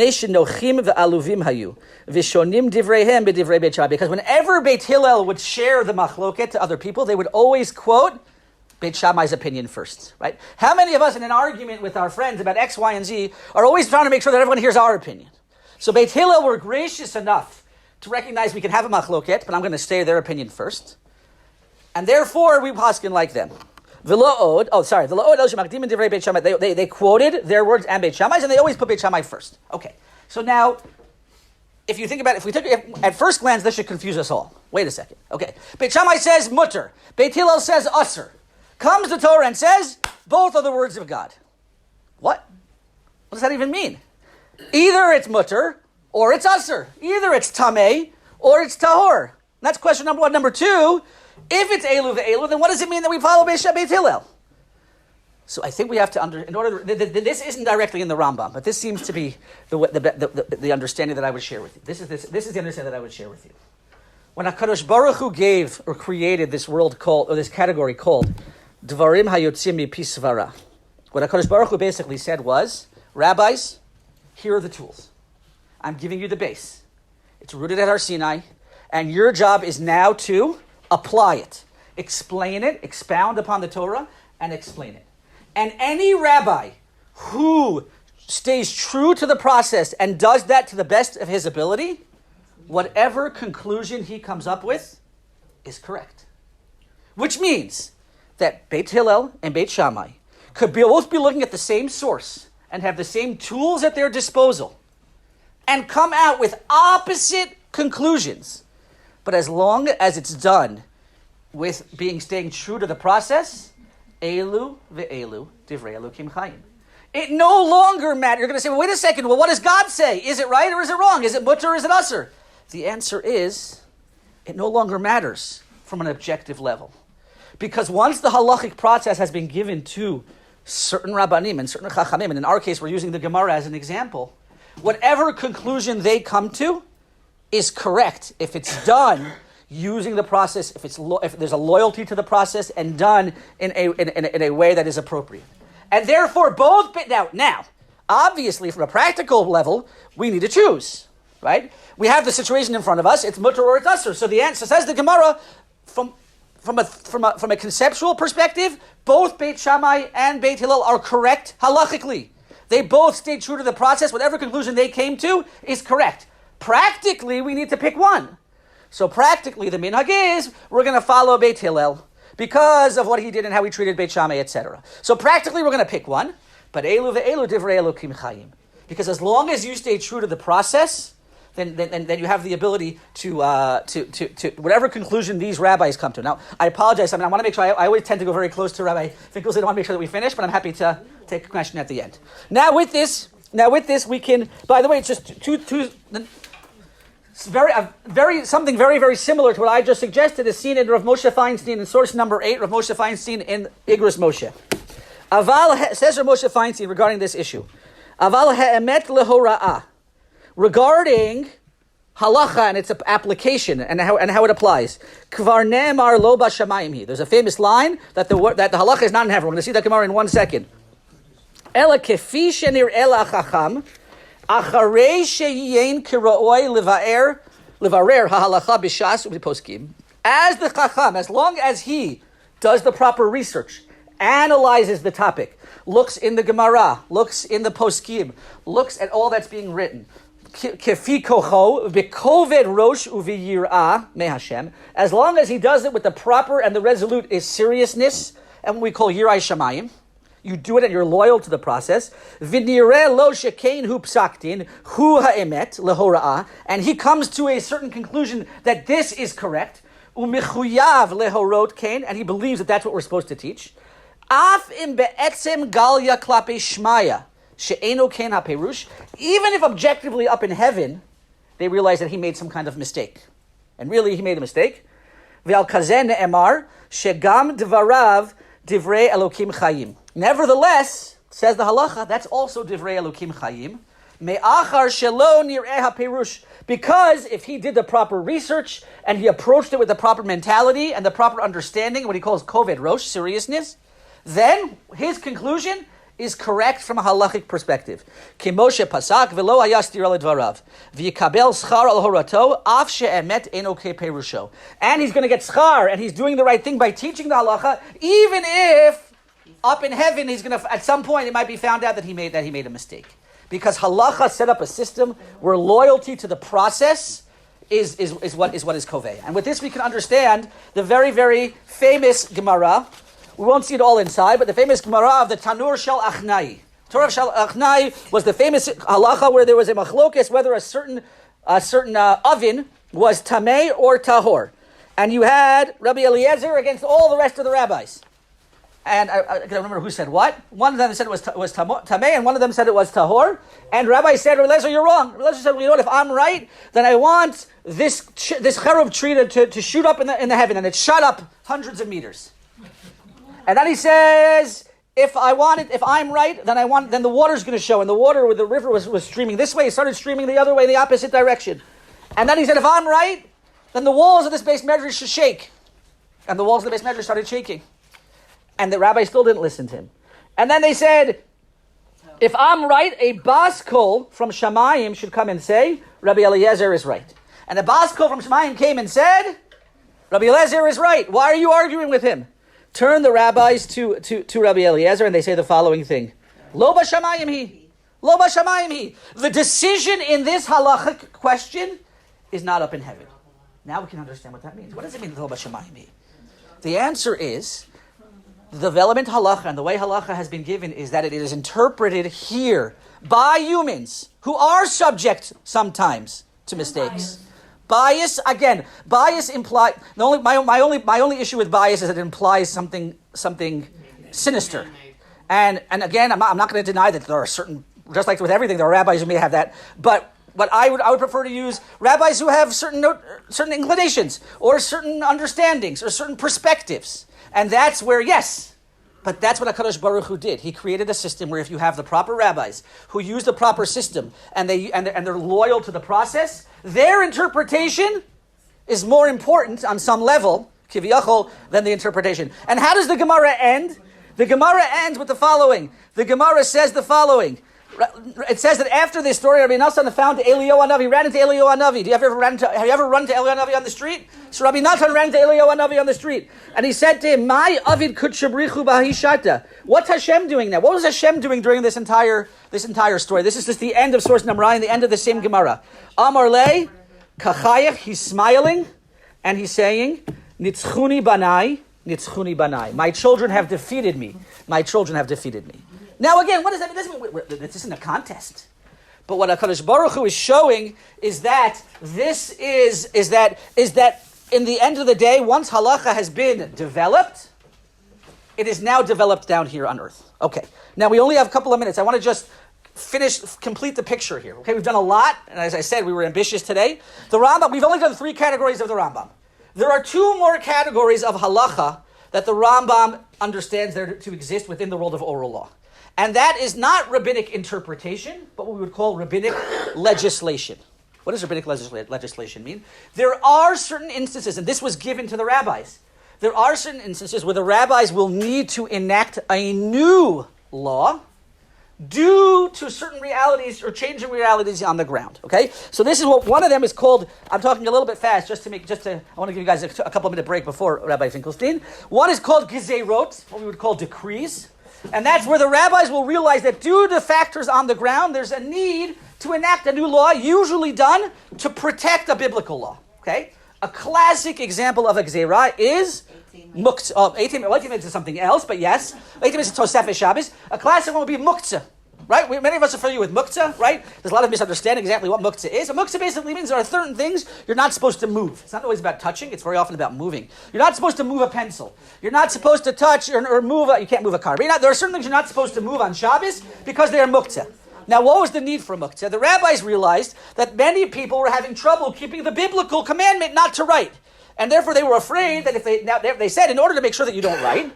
whenever Beit Hillel would share the machloket to other people, they would always quote Beit Shammai's opinion first, right? How many of us in an argument with our friends about X, Y, and Z are always trying to make sure that everyone hears our opinion? So Beit Hillel were gracious enough to recognize we can have a machloket, but I'm going to say their opinion first. And therefore, we paskin like them. They quoted their words and Beit Shammai's, and they always put Beit Shammai first. Okay, so now, if you think about it, at first glance, this should confuse us all. Wait a second. Okay, Beit Shammai says mutter. Beit Hillel says usser. Comes the Torah and says, both are the words of God. What? What does that even mean? Either it's mutter, or it's usser. Either it's tameh, or it's tahor. That's question number one. Number two, if it's elu ve'elu, then what does it mean that we follow Beit Hillel? So I think we have to this isn't directly in the Rambam, but this seems to be the understanding that I would share with you. This is the understanding that I would share with you. When HaKadosh Baruch Hu gave or created this world called, or this category called Dvarim Hayotzim Mipi Svara, what HaKadosh Baruch Hu basically said was, rabbis, here are the tools. I'm giving you the base. It's rooted at Har Sinai, and your job is now to apply it, explain it, expound upon the Torah, and explain it. And any rabbi who stays true to the process and does that to the best of his ability, whatever conclusion he comes up with is correct. Which means that Beit Hillel and Beit Shammai could both be looking at the same source and have the same tools at their disposal and come out with opposite conclusions. But as long as it's done with staying true to the process, elu ve'elu divrei Elokim chayim. It no longer matters. You're going to say, well, wait a second. Well, what does God say? Is it right or is it wrong? Is it mutter or is it usser? The answer is, it no longer matters from an objective level. Because once the halachic process has been given to certain rabbanim and certain chachamim, and in our case we're using the Gemara as an example, whatever conclusion they come to is correct if it's done using the process, if there's a loyalty to the process and done in a way that is appropriate. And therefore both, now, obviously from a practical level, we need to choose, right? We have the situation in front of us, it's mutter or it's usser. So the answer, says the Gemara, from a conceptual perspective, both Beit Shammai and Beit Hillel are correct halachically. They both stayed true to the process. Whatever conclusion they came to is correct. Practically, we need to pick one. So practically, the minhag is, we're going to follow Beit Hillel because of what he did and how he treated Beit Shammai, etc. So practically, we're going to pick one. But elu ve'elu divrei Elokim chayim. Because as long as you stay true to the process, then you have the ability to whatever conclusion these rabbis come to. Now, I apologize. I want to make sure, I always tend to go very close to Rabbi Finkelstein. I want to make sure that we finish, but I'm happy to take a question at the end. Now with this, we can, by the way, it's just something very, very similar to what I just suggested is seen in Rav Moshe Feinstein in source number 8, Rav Moshe Feinstein in Igros Moshe. Says Rav Moshe Feinstein regarding this issue. Aval ha'emet lehora'ah. Regarding halacha and its application and how it applies. Kvar ne'emar lo b'shamayim hi. There's a famous line that the halacha is not in heaven. We're going to see that Gemara in 1 second. Ela kefi shenir ela chacham acharei sheyin kira'oi levarer ha'halacha b'shas u'poskim. As the chacham, as long as he does the proper research, analyzes the topic, looks in the Gemara, looks in the poskim, looks at all that's being written, kefi kocho v'koved rosh uviyirah me Hashem, as long as he does it with the proper and the resolute is seriousness and what we call yirai shamayim, you do it and you're loyal to the process. V'nireh lo shekein hu psaktin hu ha'emet lehora'ah, and he comes to a certain conclusion that this is correct. U'mechuyav lehorot kein, and he believes that that's what we're supposed to teach. Af im be'etzem galya klape shmaya she'eno kein ha'perush, even if objectively up in heaven they realize that he made some kind of mistake, and really he made a mistake. Ve'al kazeh ne'emar shegam dvarav divrei Elokim chayim. Nevertheless, says the halacha, that's also divrei Elokim chayim. Me'achar shelo nir'eh ha'perush, Because if he did the proper research and he approached it with the proper mentality and the proper understanding, what he calls koved rosh, seriousness, then his conclusion is correct from a halachic perspective. Ki Moshe pasak v'lo hayastir al dvarav v'yikabel schar al horato af she'emet eno keperusho. And he's going to get schar, and he's doing the right thing by teaching the halacha, even if up in heaven he's going to, at some point it might be found out that he made a mistake. Because halacha set up a system where loyalty to the process is what is koveh. And with this we can understand the very, very famous Gemara. We won't see it all inside, but the famous Gemara of the Tanur Shel Achnai. Torah Shel Achnai was the famous halacha where there was a machlokes whether a certain oven was tamei or tahor. And you had Rabbi Eliezer against all the rest of the rabbis. And I don't remember who said what. One of them said it was tamei, and one of them said it was tahor. And Rabbi said, Rabbi Eliezer, you're wrong. Rabbi Eliezer said, well, you know what, if I'm right, then I want this cherub tree to shoot up in the heaven. And it shot up hundreds of meters. And then he says, if I'm right, then the water's going to show. And the river was streaming this way. It started streaming the other way in the opposite direction. And then he said, if I'm right, then the walls of this base measure should shake. And the walls of the base measure started shaking. And the rabbi still didn't listen to him. And then they said, if I'm right, a bas kol from Shamayim should come and say, Rabbi Eliezer is right. And the bas kol from Shamayim came and said, Rabbi Eliezer is right. Why are you arguing with him? Turn the rabbis to Rabbi Eliezer, and they say the following thing. Lo b'shamayim hi. Lo b'shamayim hi. The decision in this halachic question is not up in heaven. Now we can understand what that means. What does it mean, lo b'shamayim hi? The answer is, the development halacha and the way halacha has been given is that it is interpreted here by humans who are subject sometimes to mistakes. Bias implies. My only issue with bias is that it implies something sinister. And again, I'm not going to deny that there are certain, just like with everything, there are rabbis who may have that. But I would prefer to use rabbis who have certain inclinations or certain understandings or certain perspectives. And that's where, yes, but that's what HaKadosh Baruch Hu did. He created a system where if you have the proper rabbis who use the proper system and they're loyal to the process, their interpretation is more important on some level, kiviyachol, than the interpretation. And how does the Gemara end? The Gemara ends with the following. The Gemara says the following. It says that after this story, Rabbi Nathan found Eliyahu Hanavi. He ran into Eliyahu Hanavi. Have you ever run to Eliyahu Hanavi on the street? So Rabbi Nathan ran to Eliyahu Hanavi on the street, and he said to him, "My avid kutshabrichu bahishata." What's Hashem doing now? What was Hashem doing during this entire story? This is just the end of source number 9, the end of the same Gemara. Amar le kachayach. He's smiling, and he's saying, "Nitzchuni banai, nitzchuni banai." My children have defeated me. My children have defeated me. Now again, what does that mean? This isn't a contest. But what HaKadosh Baruch Hu is showing is that this is that in the end of the day, once halacha has been developed, it is now developed down here on earth. Okay. Now we only have a couple of minutes. I want to just complete the picture here. Okay, we've done a lot, and as I said, we were ambitious today. The Rambam, we've only done 3 categories of the Rambam. There are 2 more categories of halacha that the Rambam understands there to exist within the world of oral law. And that is not rabbinic interpretation, but what we would call rabbinic legislation. What does rabbinic legislation mean? There are certain instances, and this was given to the rabbis, there are certain instances where the rabbis will need to enact a new law due to certain realities or changing realities on the ground. Okay? So this is what one of them is called. I'm talking a little bit fast I want to give you guys a couple of minute break before Rabbi Finkelstein. One is called gezerot, what we would call decrees. And that's where the rabbis will realize that due to factors on the ground, there's a need to enact a new law, usually done to protect a biblical law. Okay? A classic example of a gezerah is muktzah. 18 minutes is something else, but yes. 18 minutes is Tosefes Shabbos. A classic one would be muktzah. Right? Many of us are familiar with muktzah, right? There's a lot of misunderstanding exactly what muktzah is. A muktzah basically means there are certain things you're not supposed to move. It's not always about touching. It's very often about moving. You're not supposed to move a pencil. You're not supposed to touch or move you can't move a car. But there are certain things you're not supposed to move on Shabbos because they are muktzah. Now, what was the need for muktzah? The rabbis realized that many people were having trouble keeping the biblical commandment not to write. And therefore they were afraid that if they said, in order to make sure that you don't write,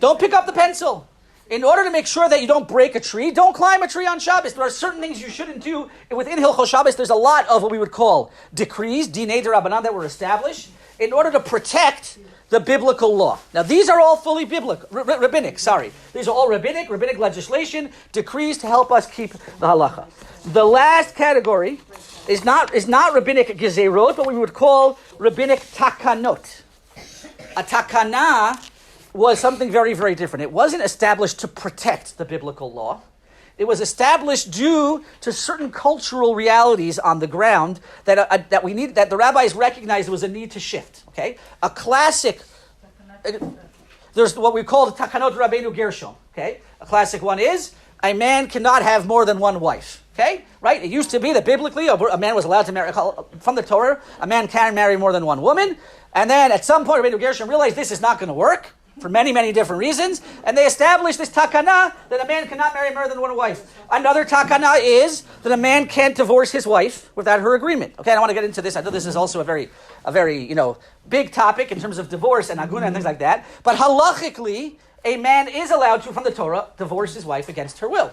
don't pick up the pencil. In order to make sure that you don't break a tree, don't climb a tree on Shabbos. There are certain things you shouldn't do. Within Hilchos Shabbos, there's a lot of what we would call decrees, dinei d'Rabbanan, that were established in order to protect the biblical law. Now, these are all fully biblical, rabbinic, sorry. These are all rabbinic legislation, decrees to help us keep the halacha. The last category is not rabbinic gezerot, but we would call rabbinic takanot. A takana was something very, very different. It wasn't established to protect the biblical law. It was established due to certain cultural realities on the ground that the rabbis recognized was a need to shift. Okay, a classic. There's what we call the takanot Rabbeinu Gershom. Okay, a classic one is a man cannot have more than one wife. Okay, right? It used to be that biblically a man was allowed to marry, from the Torah, a man can marry more than one woman. And then at some point, Rabbeinu Gershom realized this is not going to work for many, many different reasons. And they established this takana that a man cannot marry more than one wife. Another takana is that a man can't divorce his wife without her agreement. Okay, I don't want to get into this. I know this is also a very big topic in terms of divorce and aguna and things like that. But halachically, a man is allowed to, from the Torah, divorce his wife against her will.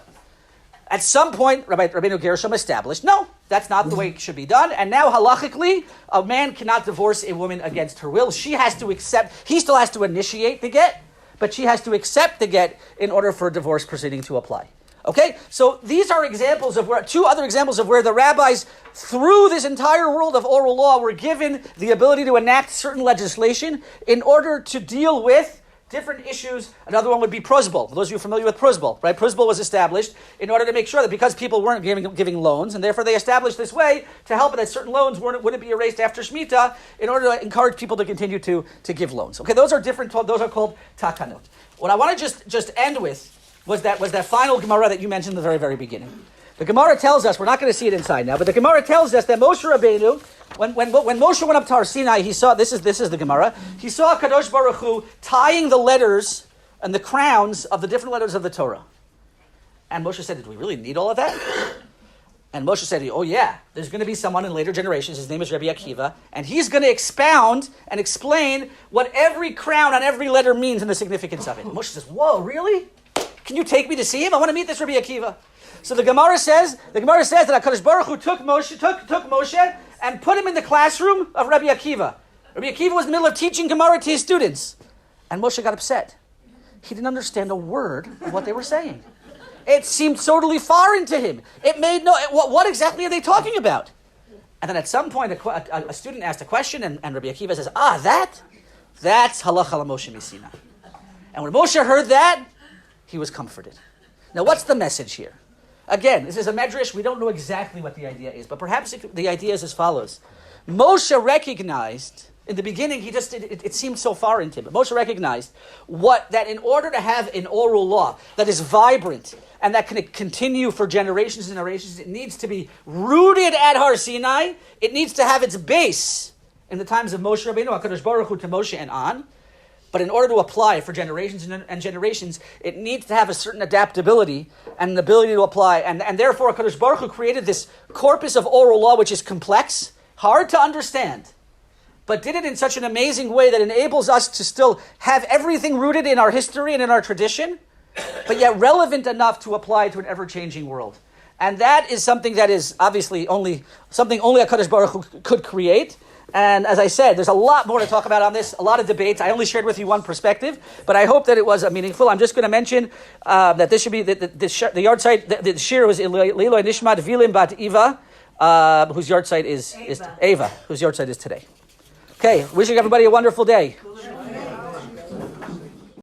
At some point, Rabbeinu Gershom established, no, that's not the way it should be done. And now, halachically, a man cannot divorce a woman against her will. She has to accept, he still has to initiate the get, but she has to accept the get in order for a divorce proceeding to apply. Okay? So these are examples of two other examples of where the rabbis, through this entire world of oral law, were given the ability to enact certain legislation in order to deal with different issues. Another one would be prosbul. For those of you familiar with prosbul, right? Prosbul was established in order to make sure that because people weren't giving loans, and therefore they established this way to help that certain loans wouldn't be erased after Shemitah in order to encourage people to continue to give loans. Okay, those are different. Those are called takanot. What I want to just end with was that final Gemara that you mentioned in the very, very beginning. The Gemara tells us, we're not going to see it inside now, but the Gemara tells us that Moshe Rabbeinu, when Moshe went up to Har Sinai, he saw, this is the Gemara, he saw Kadosh Baruch Hu tying the letters and the crowns of the different letters of the Torah. And Moshe said, did we really need all of that? And Moshe said, oh yeah, there's going to be someone in later generations, his name is Rabbi Akiva, and he's going to expound and explain what every crown on every letter means and the significance of it. And Moshe says, whoa, really? Can you take me to see him? I want to meet this Rabbi Akiva. So the Gemara says that HaKadosh Baruch Hu took Moshe and put him in the classroom of Rabbi Akiva. Rabbi Akiva was in the middle of teaching Gemara to his students. And Moshe got upset. He didn't understand a word of what they were saying. It seemed totally foreign to him. It made what exactly are they talking about? And then at some point, a student asked a question, and Rabbi Akiva says, that's halacha la Moshe Misina. And when Moshe heard that, he was comforted. Now, what's the message here? Again, this is a medrash. We don't know exactly what the idea is, but perhaps the idea is as follows. Moshe recognized, in the beginning, it seemed so foreign to him, but Moshe recognized that in order to have an oral law that is vibrant and that can continue for generations and generations, it needs to be rooted at Har Sinai. It needs to have its base in the times of Moshe Rabbeinu, HaKadosh Baruch Hu to Moshe and on. But in order to apply for generations and generations, it needs to have a certain adaptability and an ability to apply. And therefore, HaKadosh Baruch Hu created this corpus of oral law, which is complex, hard to understand, but did it in such an amazing way that enables us to still have everything rooted in our history and in our tradition, but yet relevant enough to apply to an ever-changing world. And that is something that is obviously only HaKadosh Baruch Hu could create. And as I said, there's a lot more to talk about on this, a lot of debates. I only shared with you one perspective, but I hope that it was meaningful. I'm just going to mention that this should be the yard site. The shir was Leiloi Nishmat Vilim Bat Eva, whose yard site is Ava, whose yard site is today. Okay, wishing everybody a wonderful day.